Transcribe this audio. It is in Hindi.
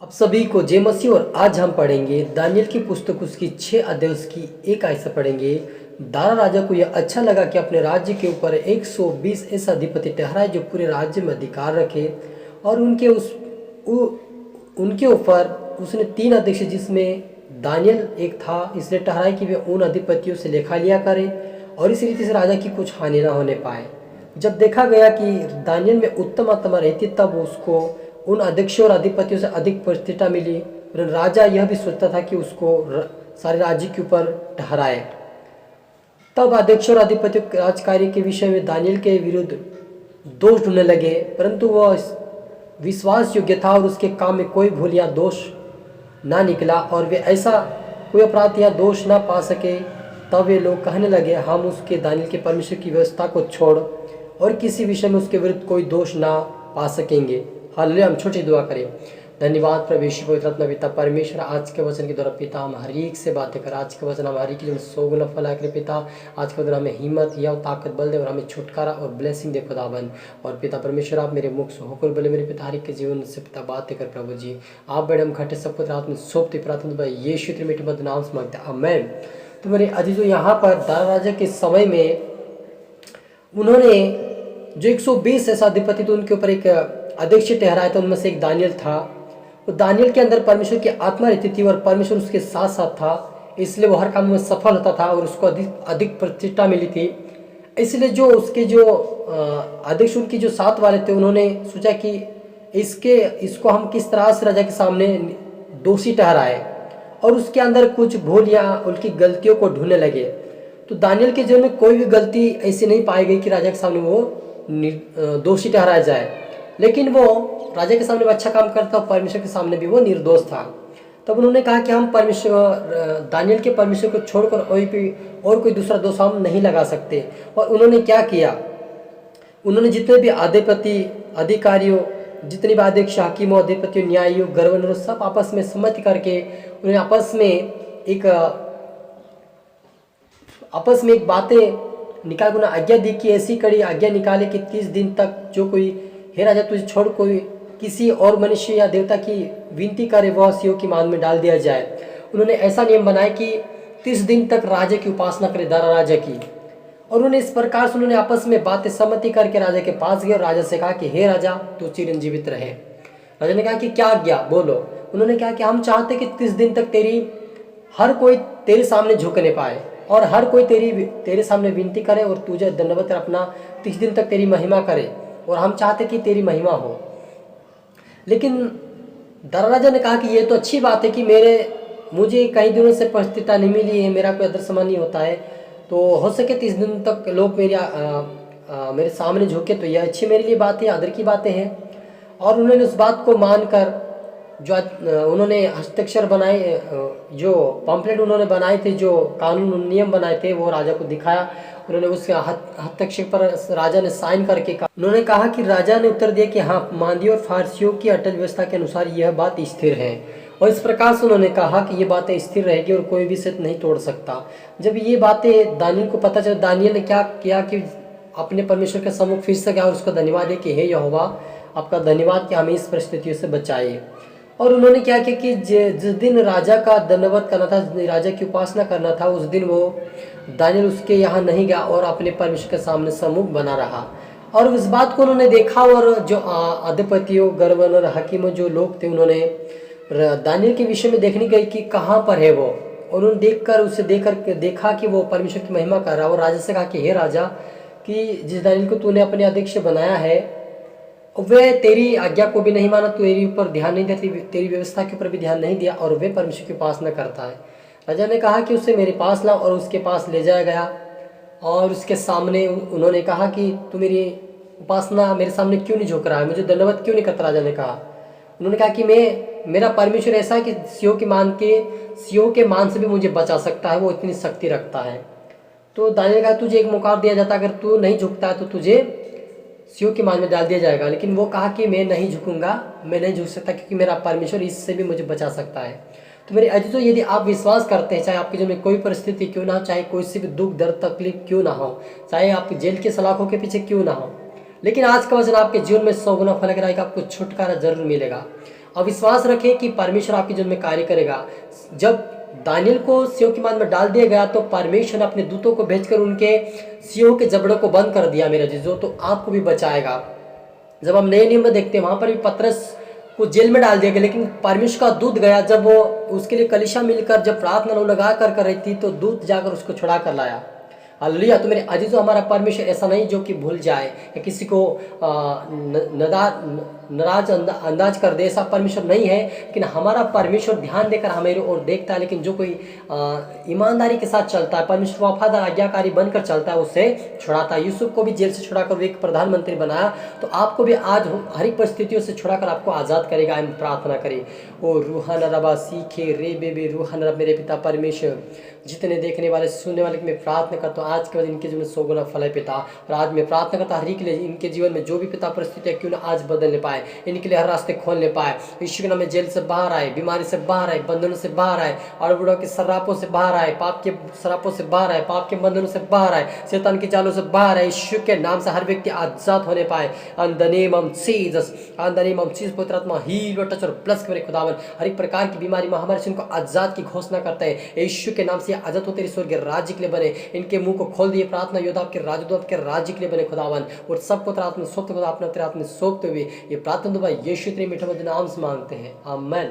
आप सभी को जय मसीह। और आज हम पढ़ेंगे दानियल की पुस्तक उसकी 6 अध्याय उसकी 1 आयत से पढ़ेंगे। दारा राजा को यह अच्छा लगा कि अपने राज्य के ऊपर 120 ऐसा अधिपति ठहराए जो पूरे राज्य में अधिकार रखे, और उनके ऊपर उसने 3 अध्यक्ष जिसमें दानियल एक था, इसलिए ठहराए कि वे उन अधिपतियों से लेखा लिया करे और इस रीति से राजा की कुछ हानि न होने पाए। जब देखा गया कि दानियल में उत्तम आत्मा रहती तब उसको उन अध्यक्षों और अधिपतियों से अधिक प्रतिष्ठा मिली, और राजा यह भी सोचता था कि उसको सारे राज्य के ऊपर ठहराए। तब अध्यक्षों और अधिपतियों के राजकार्य के विषय में दानियल के विरुद्ध दोष ढूंढने लगे, परंतु वह विश्वास योग्य था और उसके काम में कोई भूल या दोष ना निकला, और वे ऐसा कोई अपराध या दोष ना पा सके। तब वे लोग कहने लगे, हम उसके दानियल के परमेश्वर की व्यवस्था को छोड़ और किसी विषय में उसके विरुद्ध कोई दोष ना पा सकेंगे। हालेलुया। हम छोटी दुआ करें। धन्यवाद प्रभु यीशु पवित्र आत्मा पिता परमेश्वर, आज के वचन के द्वारा पिता हम हर एक से बातें कर। आज के वचन हम हर एक के लिए 100 गुना फला करे पिता। आज के वचन हमें हिम्मत या ताकत बल दे और हमें छुटकारा और ब्लेसिंग दे खुदाबंद। और पिता परमेश्वर आप मेरे मुख से होकर बोले मेरे पिता हर एक के जीवन से पिता बातें कर प्रभु जी। आप बड़े हम घटे सब पुत्र आत्मा सौंपते प्रार्थना यीशु के मीठे मधुर नाम से मांगते हैं, आमीन। तो मेरे अजीजों, यहाँ पर दारा राजा के समय में उन्होंने जो 120 ऐसा अधिपति तो उनके ऊपर एक अध्यक्ष ठहराया था, उनमें से एक दानियल था। तो दानियल के अंदर परमेश्वर की आत्मा रहती थी और परमेश्वर उसके साथ साथ था, इसलिए वो हर काम में सफल होता था और उसको अधिक प्रतिष्ठा मिली थी। इसलिए जो उसके जो अध्यक्ष उनकी जो साथ वाले थे, उन्होंने सोचा कि इसको हम किस तरह से राजा के सामने दोषी ठहराए, और उसके अंदर कुछ भूल या उनकी गलतियों को ढूंढने लगे। तो दानियल के जीवन में कोई भी गलती ऐसी नहीं पाई गई कि राजा के सामने वो दोषी ठहराया जाए, लेकिन वो राजा के सामने भी अच्छा काम करता और परमेश्वर के सामने भी वो निर्दोष था। तब उन्होंने कहा कि हम दानियल के परमेश्वर को छोड़कर और कोई दूसरा दोष हम नहीं लगा सकते। और उन्होंने क्या किया, उन्होंने जितने भी अधिपति अधिकारियों, जितने भी अध्यक्ष हाकिमों अधिपतियों न्यायियों गवर्नरों सब आपस में सम्मति करके उन्होंने आपस में एक बातें निकाल गुना आज्ञा दी कि ऐसी कड़ी आज्ञा निकाले कि 30 दिन तक जो कोई हे राजा तुझे छोड़ कोई किसी और मनुष्य या देवता की विनती करे वह सियों की मान में डाल दिया जाए। उन्होंने ऐसा नियम बनाया कि 30 दिन तक राजा की उपासना करे, दारा राजा की। और उन्होंने इस प्रकार से उन्होंने आपस में बातें सम्मति करके राजा के पास गए और राजा से कहा कि हे राजा तू चिरंजीवित रहे। राजा ने कहा कि क्या आज्ञा बोलो। उन्होंने कहा कि हम चाहते कि 30 दिन तक हर कोई तेरे सामने झुकने पाए और हर कोई तेरे सामने विनती करे और तुझे दंडवत कर अपना 30 दिन तक तेरी महिमा करे, और हम चाहते कि तेरी महिमा हो। लेकिन दारा राजा ने कहा कि ये तो अच्छी बात है कि मुझे कई दिनों से प्रतिष्ठा नहीं मिली है, मेरा कोई आदर सम्मान नहीं होता है, तो हो सके 30 दिन तक लोग मेरे सामने झुके तो यह अच्छी मेरे लिए बात है, आदर की बातें हैं। और उन्होंने उस बात को मानकर जो उन्होंने हस्ताक्षर बनाए, जो पम्पलेट उन्होंने बनाए थे, जो कानून नियम बनाए थे, वो राजा को दिखाया। उन्होंने उस हस्ताक्षर पर राजा ने साइन करके कहा, उन्होंने कहा कि राजा ने उत्तर दिया कि हाँ, मांदियों और फारसियों की अटल व्यवस्था के अनुसार यह बात स्थिर है। और इस प्रकार से उन्होंने कहा कि ये बातें स्थिर रहेगी और कोई भी इसे नहीं तोड़ सकता। जब ये बातें दानियल को पता चला, दानियल ने क्या किया कि अपने परमेश्वर के सम्मुख फिर से गया और उसको धन्यवाद दिया कि हे यहोवा आपका धन्यवाद कि हमें इस परिस्थितियों से बचाइए। और उन्होंने क्या किया कि जिस दिन राजा का धन्यवाद करना था, राजा की उपासना करना था, उस दिन वो दानियल उसके यहाँ नहीं गया और अपने परमेश्वर के सामने सम्मुख बना रहा। और इस बात को उन्होंने देखा, और जो अधिपतियों गवर्नर हकीमों जो लोग थे, उन्होंने दानियल के विषय में देखने गए कि कहाँ पर है वो। और उन्होंने उसे देखा कि वो परमेश्वर की महिमा कर रहा। और राजा से कहा कि हे राजा, कि जिस दानियल को तूने अपने अध्यक्ष बनाया है वे तेरी आज्ञा को भी नहीं माना, तेरी ऊपर ध्यान नहीं देती, तेरी व्यवस्था के ऊपर भी ध्यान नहीं दिया, और वे परमेश्वर की उपासना करता है। राजा ने कहा कि उसे मेरे पास लाओ, और उसके पास ले जाया गया। और उसके सामने उन्होंने कहा कि तू मेरी उपासना मेरे सामने क्यों नहीं झुक रहा है, मुझे दंडवत क्यों नहीं करता। राजा ने कहा, उन्होंने कहा कि मेरा परमेश्वर ऐसा है कि सियों के मान से भी मुझे बचा सकता है, वो इतनी शक्ति रखता है। तो दानियल ने कहा तुझे एक मौका दिया जाता, अगर तू नहीं झुकता है तो तुझे सियों की मान में डाल दिया जाएगा। लेकिन वो कहा कि मैं नहीं झुकूंगा, मैं नहीं झुक सकता, क्योंकि मेरा परमेश्वर इससे भी मुझे बचा सकता है। तो मेरे अजीजों, यदि आप विश्वास करते हैं, चाहे आपके जीवन में कोई परिस्थिति क्यों ना हो, चाहे कोई सी भी दुख दर्द तकलीफ क्यों ना हो, चाहे आप जेल के सलाखों के पीछे क्यों ना हो, लेकिन आज का वचन आपके जीवन में 100 गुना फल कराएगा, आपको छुटकारा जरूर मिलेगा। अविश्वास रखें कि परमेश्वर आपके जीवन में कार्य करेगा। जब दानियल को सिंहों की मांद में डाल दिया गया तो परमेश्वर ने अपने दूतों को भेजकर उनके सिंहों के जबड़ों को बंद कर दिया मेरे जीजो, तो आपको भी बचाएगा। जब हम नए नियम में देखते हैं वहां पर भी पतरस को जेल में डाल दिया गया, लेकिन परमेश्वर का दूत गया। जब वो उसके लिए कलीसिया मिलकर जब प्रार्थना लगा कर रही थी तो दूत जाकर उसको छुड़ा कर लाया। हालेलुया। तो मेरे अजीजों, हमारा परमेश्वर ऐसा नहीं जो कि भूल जाए या किसी को नाराज अंदाज कर दे, ऐसा परमेश्वर नहीं है। लेकिन हमारा परमेश्वर ध्यान देकर हमारे ओर देखता है। लेकिन जो कोई ईमानदारी के साथ चलता है, परमेश्वर वफादार आज्ञाकारी बनकर चलता है, उसे छुड़ाता है। यूसुफ को भी जेल से छुड़ाकर वो एक प्रधानमंत्री बनाया, तो आपको भी आज हर एक परिस्थितियों से छुड़ाकर आपको आज़ाद करेगा। हम प्रार्थना करें। ओ रूहान रबा सीखे रे बेबे रूहान रब, मेरे पिता परमेश्वर, जितने देखने वाले सुनने वाले मैं प्रार्थना करता हूँ आज के बाद इनके जीवन में 100 गुना फल है पिता। और आज मैं प्रार्थना करता हूँ हर एक के लिए, इनके जीवन में जो भी पिता परिस्थितियाँ क्यों ना आज बदलने पाए, इनके लिए हर रास्ते खोलने पाए। यीशु के नाम में जेल से बाहर आए, बीमारी से बाहर आए, बंधनों से बाहर आए, और बुढ़ों के शरापों से बाहर आए, पाप के शरापों से बाहर आए, पाप के बंधनों से बाहर आए, शैतान के जालों से बाहर आए। यीशु के नाम से हर व्यक्ति आजाद होने पाए। On the name of Jesus, on the name of Jesus. पवित्र आत्मा हील और टच और प्लस करे खुदावन। हर एक प्रकार की बीमारी महामारी से उनको आजाद की घोषणा करते हैं। यीशु के नाम से आजाद होते स्वर्ग राज्य के लिए बने। इनके मुंह को खोल दिए। प्रार्थना योद्धा के राजदूत के राज्य के लिए बने खुदावन। और सब पवित्र आत्मा सोपते खुदा अपने तेरे हाथ में सौंपते हुए ये प्रार्थना दुआ यीशु तेरे मीठे मधुर नाम से मांगते हैं, आमीन।